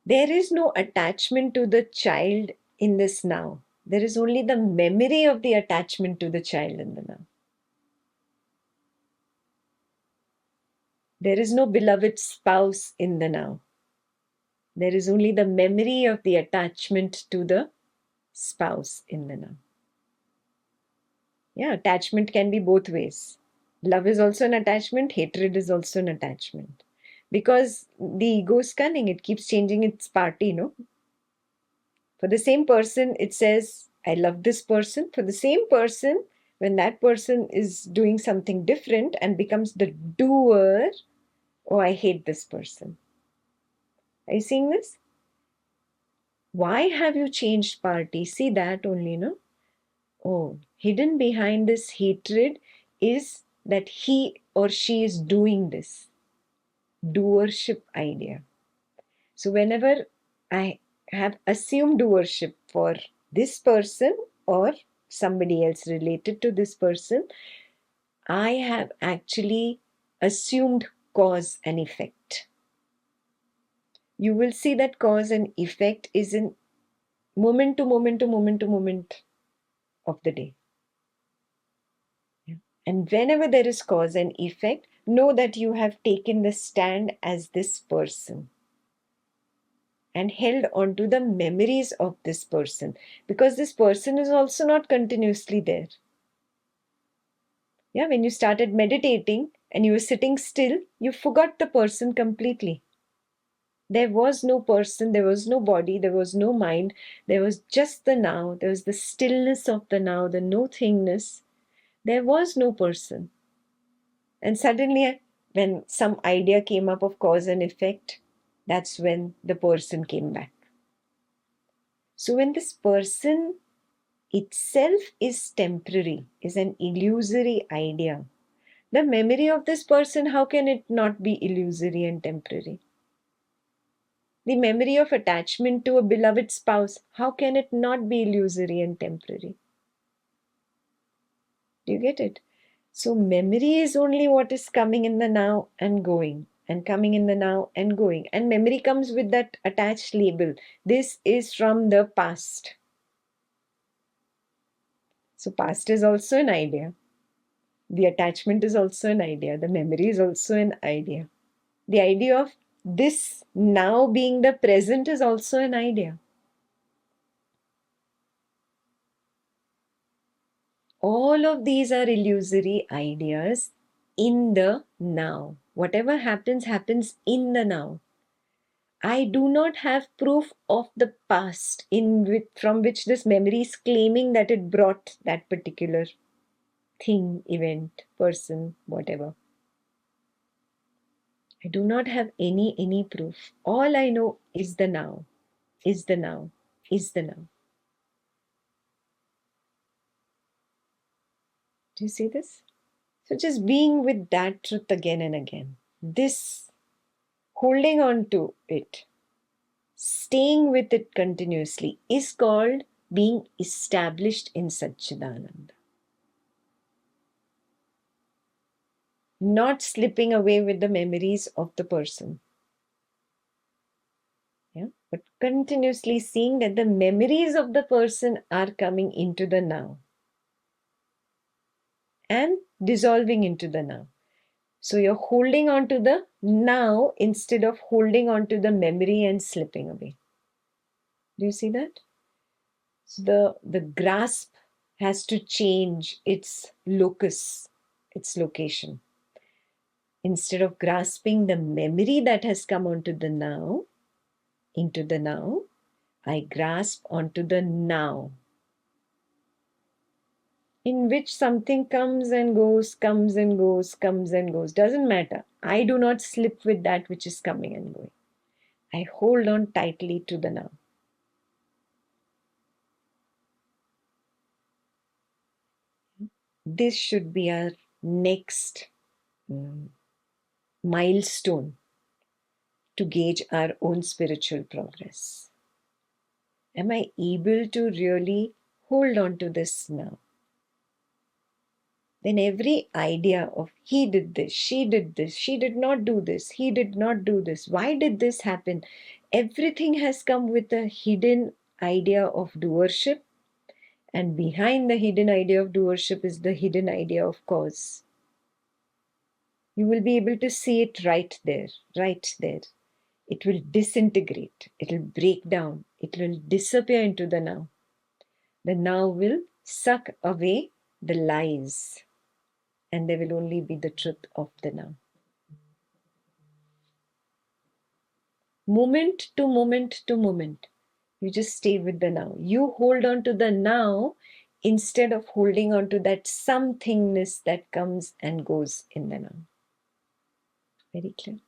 There is no attachment to the child in this now. There is only the memory of the attachment to the child in the now. There is no beloved spouse in the now. There is only the memory of the attachment to the spouse in the now. Yeah, attachment can be both ways. Love is also an attachment, hatred is also an attachment. Because the ego is cunning, it keeps changing its party, no? For the same person, it says, I love this person. For the same person, when that person is doing something different and becomes the doer, oh, I hate this person. Are you seeing this? Why have you changed party? See that only, no? Oh, hidden behind this hatred is that he or she is doing this doership idea. So whenever I have assumed doership for this person or somebody else related to this person, I have actually assumed cause and effect. You will see that cause and effect is in moment to moment to moment to moment of the day. And whenever there is cause and effect, know that you have taken the stand as this person and held on to the memories of this person, because this person is also not continuously there. Yeah, when you started meditating and you were sitting still, you forgot the person completely. There was no person, there was no body, there was no mind, there was just the now, there was the stillness of the now, the no thingness. There was no person. And suddenly, when some idea came up of cause and effect, that's when the person came back. So when this person itself is temporary, is an illusory idea, the memory of this person, how can it not be illusory and temporary? The memory of attachment to a beloved spouse, how can it not be illusory and temporary? Do you get it? So memory is only what is coming in the now and going, and coming in the now and going. And memory comes with that attached label. This is from the past. So past is also an idea. The attachment is also an idea. The memory is also an idea. The idea of this now being the present is also an idea. All of these are illusory ideas in the now. Whatever happens, happens in the now. I do not have proof of the past from which this memory is claiming that it brought that particular thing, event, person, whatever. I do not have any proof. All I know is the now, is the now, is the now. Do you see this? So just being with that truth again and again. This holding on to it, staying with it continuously is called being established in Satchidananda. Not slipping away with the memories of the person. Yeah? But continuously seeing that the memories of the person are coming into the now and dissolving into the now. So you're holding on to the now instead of holding on to the memory and slipping away. Do you see that? So the grasp has to change its locus, its location. Instead of grasping the memory that has come onto the now, into the now, I grasp onto the now, in which something comes and goes, comes and goes, comes and goes. Doesn't matter. I do not slip with that which is coming and going. I hold on tightly to the now. This should be our next milestone to gauge our own spiritual progress. Am I able to really hold on to this now? Then every idea of he did this, she did not do this, he did not do this, why did this happen? everything has come with a hidden idea of doership, and behind the hidden idea of doership is the hidden idea of cause. You will be able to see it right there, right there. It will disintegrate, it will break down, it will disappear into the now. The now will suck away the lies, and there will only be the truth of the now. Moment to moment to moment, you just stay with the now. You hold on to the now instead of holding on to that somethingness that comes and goes in the now. Very clear.